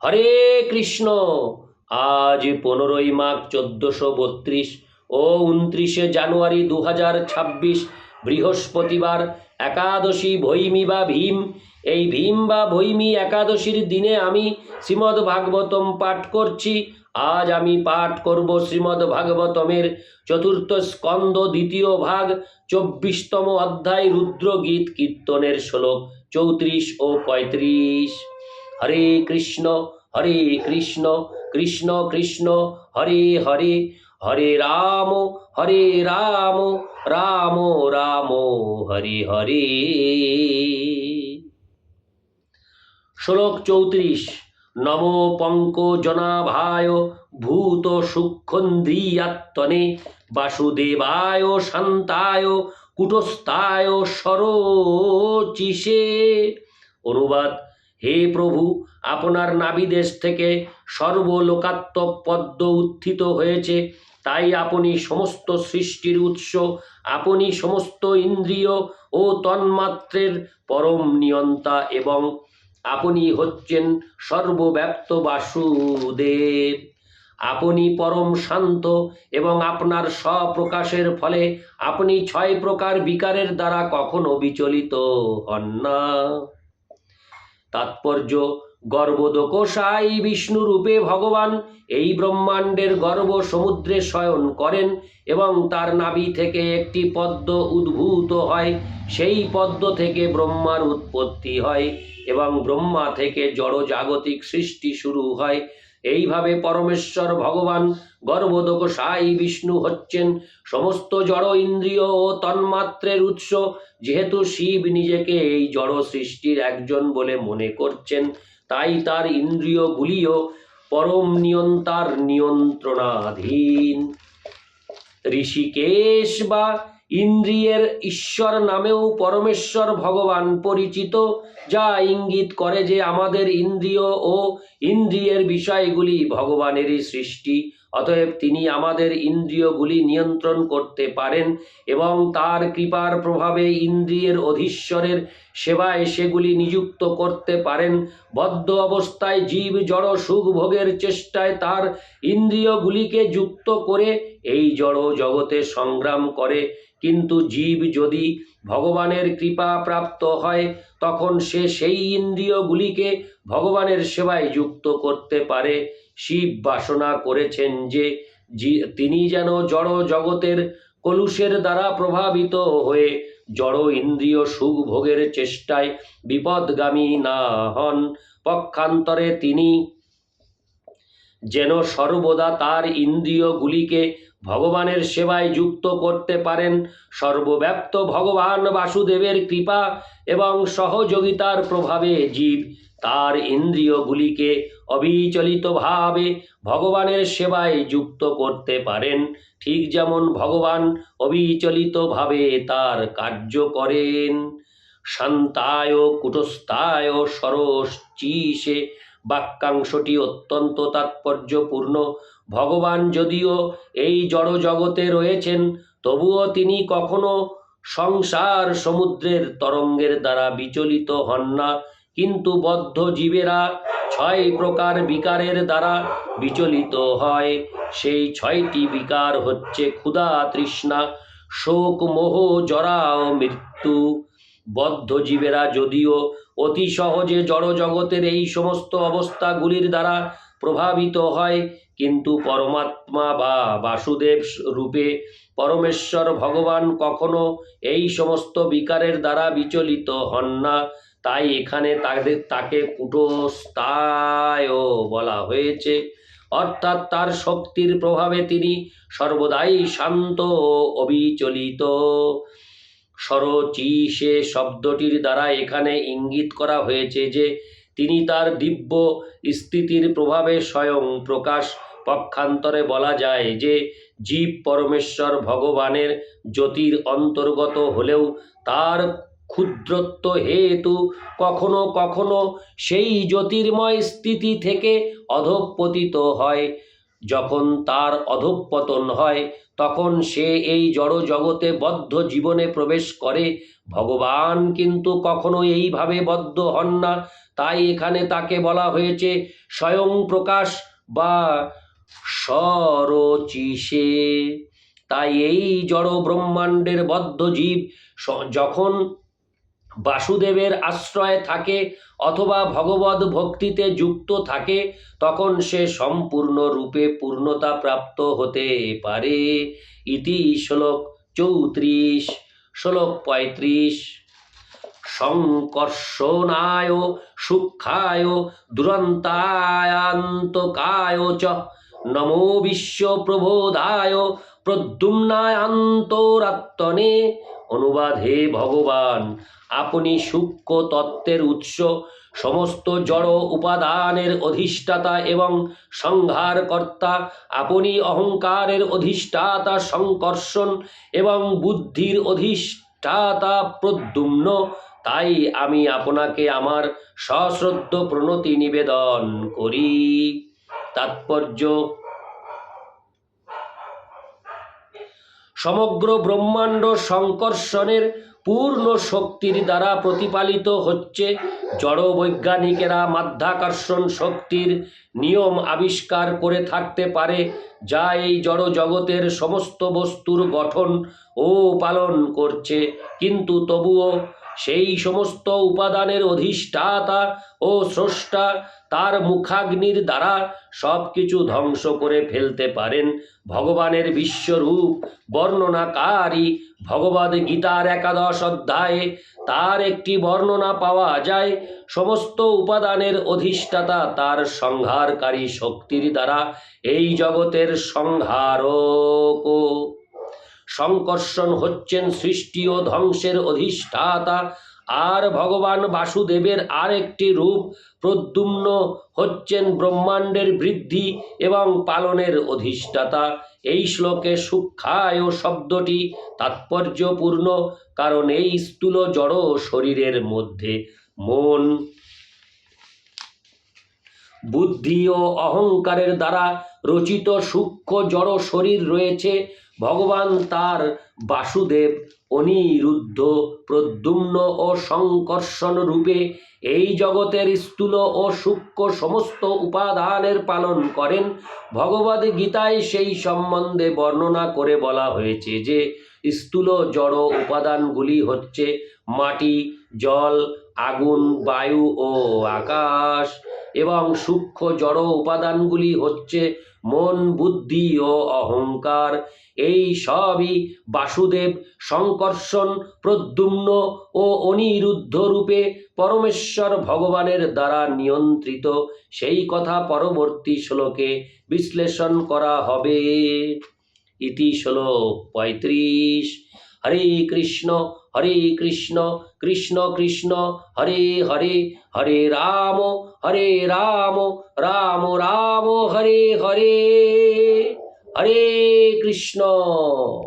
হরে কৃষ্ণ। আজ 15ই মাঘ 1432 ও 29শে জানুয়ারি 2026 বৃহস্পতিবার, একাদশী ভৈমী বা ভীম। এই ভীম বা ভৈমী একাদশীর দিনে আমি শ্রীমদ্ ভাগবতম পাঠ করছি। আজ আমি পাঠ করব শ্রীমদ্ ভাগবতমের চতুর্থ স্কন্ধ দ্বিতীয় ভাগ 24তম অধ্যায় রুদ্রগীত কীর্তনের শ্লোক 34 ও 35। হরে কৃষ্ণ কৃষ্ণ কৃষ্ণ হরে হরে, হরে রাম রাম রাম হরে হরে। শ্লোক 34। নমো পঙ্কজনাভায় ভূত সূক্ষ্মন্দ্রিয়াত্মনে বাসুদেবায় শান্তায় কুটস্থায় সরোচিষে। অনুবাদ: হে প্রভু, আপনার নাভিদেশ থেকে সর্বলোকাত্মক পদ্ম উত্থিত হয়েছে, তাই আপনি সমস্ত সৃষ্টির উৎস, আপনি সমস্ত ইন্দ্রিয় ও তন্মাত্রের পরম নিয়ন্তা এবং আপনি হচ্ছেন সর্বব্যাপ্ত বাসুদেব। আপনি পরম শান্ত এবং আপনার স্বপ্রকাশের ফলে আপনি 6 প্রকার বিকারের দ্বারা কখনো বিচলিত হন না। তাৎপর্য: গর্ভোদকশাই বিষ্ণু রূপে ভগবান এই ব্রহ্মাণ্ডের গর্ভ সমুদ্রে শয়ন করেন এবং তার নাভি থেকে একটি পদ্ম উদ্ভূত হয়। সেই পদ্ম থেকে ব্রহ্মার উৎপত্তি হয় এবং ব্রহ্মা থেকে জড় জাগতিক সৃষ্টি শুরু হয়। এইভাবে পরমেশ্বর ভগবান গর্ভোদকশাই বিষ্ণু হচ্ছেন সমস্ত জড় ইন্দ্রিয় ও তন্মাত্রের উৎস। যেহেতু শিব নিজেকে এই জড় সৃষ্টির একজন বলে মনে করছেন, তাই তার ইন্দ্রিয়গুলিও পরম নিয়ন্তার নিয়ন্ত্রণাধীন। ঋষিকেশ বা ইন্দ্রিয়ের ঈশ্বর নামেও পরমেশ্বর ভগবান পরিচিত, যা ইঙ্গিত করে যে আমাদের ইন্দ্রিয় ও ইন্দ্রিয়ের বিষয়গুলি ভগবানেরই সৃষ্টি। অতএব তিনি আমাদের ইন্দ্রিয়গুলি নিয়ন্ত্রণ করতে পারেন এবং তার কৃপার প্রভাবে ইন্দ্রিয়ের অধীশ্বরের সেবায় সেগুলি নিযুক্ত করতে পারেন। বদ্ধ অবস্থায় জীব জড় সুখ ভোগের চেষ্টায় তার ইন্দ্রিয়গুলিকে যুক্ত করে এই জড় জগতে সংগ্রাম করে, কিন্তু জীব যদি ভগবানের কৃপা প্রাপ্ত হয় তখন সে সেই ইন্দ্রিয়গুলিকে ভগবানের সেবায় যুক্ত করতে পারে। শিব বাসনা করেছেন যে তিনি যেন জড় জগতের কলুষের দ্বারা প্রভাবিত হয়ে জড় ইন্দ্রিয় সুখ ভোগের চেষ্টায় বিপদগামী না হন। পক্ষান্তরে তিনি যেন সর্বদা তার ইন্দ্রিয়গুলিকে ভগবানের সেবায় যুক্ত করতে পারেন। সর্বব্যাপ্ত ভগবান বাসুদেবের কৃপা এবং সহযোগিতার প্রভাবে জীব তার ইন্দ্রিয়গুলিকে অবিচলিতভাবে ভগবানের সেবায় যুক্ত করতে পারেন, ঠিক যেমন ভগবান অবিচলিতভাবে তার কার্য করেন। শান্তায় কুটস্থায় সরোচিষে বাক্যাংশটি অত্যন্ত তাৎপর্যপূর্ণ। ভগবান যদিও এই জড় জগতে রয়েছেন, তবুও তিনি কখনো সংসার সমুদ্রের তরঙ্গের দ্বারা বিচলিত হন না। কিন্তু বদ্ধ জীবেরা 6 প্রকার বিকারের দ্বারা বিচলিত হয়। সেই 6টি বিকার হচ্ছে ক্ষুধা, তৃষ্ণা, শোক, মোহ, জরা ও মৃত্যু। বদ্ধ জীবেরা যদিও অতি সহজে জড় জগতের এই সমস্ত অবস্থাগুলির দ্বারা প্রভাবিত হয়, কিন্তু পরমাত্মা বা বাসুদেব রূপে পরমেশ্বর ভগবান কখনো এই সমস্ত বিকারের দ্বারা বিচলিত হন না। তাই এখানে তাকে কুটস্থায় বলা হয়েছে, অর্থাৎ তার শক্তির প্রভাবে তিনি সর্বদাই শান্ত ও অবিচলিত। সরোচিষে শব্দটির দ্বারা এখানে ইঙ্গিত করা হয়েছে যে তিনি তার দিব্য স্থিতির প্রভাবে স্বয়ং প্রকাশ। পক্ষান্তরে বলা যায় যে জীব পরমেশ্বর ভগবানের জ্যোতির অন্তর্গত হলেও তার ক্ষুদ্রত্ব হেতু কখনো কখনো সেই জ্যোতির্ময় স্থিতি থেকে অধঃপতিত হয়। যখন তার অধঃপতন হয় তখন সে এই জড় জগতে বদ্ধ জীবনে প্রবেশ করে। ভগবান কিন্তু কখনো এইভাবে বদ্ধ হন না, তাই এখানে তাকে বলা হয়েছে স্বয়ং প্রকাশ বা স্বরচিষে। তাই এই জড় ব্রহ্মাণ্ডের বদ্ধ জীব যখন বাসুদেবের আশ্রয়ে থাকে অথবা ভগবদ ভক্তিতে যুক্ত থাকে, তখন সে সম্পূর্ণ রূপে পূর্ণতা প্রাপ্ত হতে পারে। ইতি শ্লোক 34। শ্লোক 35। সংকর্ষণায় সূক্ষ্মায় দুরন্তায়ান্তকায় চ নমো বিশ্বপ্রবোধায় প্রদ্যুম্নায়ান্তরাত্মনে। অনুবাদ: হে ভগবান, আপনি সূক্ষ্ম তত্ত্বের উৎস, সমস্ত জড় উপাদানের অধিষ্ঠাতা এবং সংহারকর্তা। আপনি অহংকারের অধিষ্ঠাতা সংকর্ষণ এবং বুদ্ধির অধিষ্ঠাতা প্রদ্যুম্ন। তাই আমি আপনাকে আমার সশ্রদ্ধ প্রণতি নিবেদন করি। তাৎপর্য: সমগ্র ব্রহ্মাণ্ড সংকর্ষণের পূর্ণ শক্তির দ্বারা প্রতিপালিত হচ্ছে। জড় বৈজ্ঞানিকেরা মাধ্যাকর্ষণ শক্তির নিয়ম আবিষ্কার করে থাকতে পারে, যা এই জড় জগতের সমস্ত বস্তুর গঠন ও পালন করছে, কিন্তু তবুও সেই সমস্ত উপাদানের অধিষ্ঠাতা ও স্রষ্টা তার মুখাগ্নির দ্বারা সব কিছু ধ্বংস করে ফেলতে পারেন। ভগবানের বিশ্বরূপ বর্ণনাকারী ভগবদ গীতার 11 অধ্যায়ে তার একটি বর্ণনা পাওয়া যায়। সমস্ত উপাদানের অধিষ্ঠাতা তার সংহারকারী শক্তির দ্বারা এই জগতের সংহারক। সংকর্ষণ হচ্ছেন সৃষ্টি ও ধ্বংসের অধিষ্ঠাতা, আর ভগবান বাসুদেবের আরেকটি রূপ প্রদ্যুম্ন হচ্ছেন ব্রহ্মাণ্ডের বৃদ্ধি এবং পালনের অধিষ্ঠাতা। এই শ্লোকে সূক্ষ্মায় শব্দটি তাৎপর্যপূর্ণ, কারণ এই স্থূল জড় শরীরের মধ্যে মন, বুদ্ধি ও অহংকারের দ্বারা রচিত সূক্ষ্ম জড় শরীর রয়েছে। ভগবান তার বাসুদেব, অনিরুদ্ধ, প্রদ্যুম্ন ও সংকর্ষণ রূপে এই জগতের স্থূল ও সূক্ষ্ম সমস্ত উপাদানের পালন করেন। ভগবদ গীতায় সেই সম্বন্ধে বর্ণনা করে বলা হয়েছে যে স্থূল জড় উপাদানগুলি হচ্ছে মাটি, জল, আগুন, বায়ু ও আকাশ, এবং সূক্ষ্ম জড় উপাদানগুলি হচ্ছে মন, বুদ্ধি ও অহংকার। এই সবই বাসুদেব, সংকর্ষণ, প্রদ্যুম্ন ও অনিরুদ্ধ রূপে পরমেশ্বর ভগবানের দ্বারা নিয়ন্ত্রিত। সেই কথা পরবর্তী শ্লোকে বিশ্লেষণ করা হবে। ইতি শ্লোক 35। হরে কৃষ্ণ কৃষ্ণ কৃষ্ণ হরে হরে, হরে রাম রাম রাম হরে হরে। হরে কৃষ্ণ।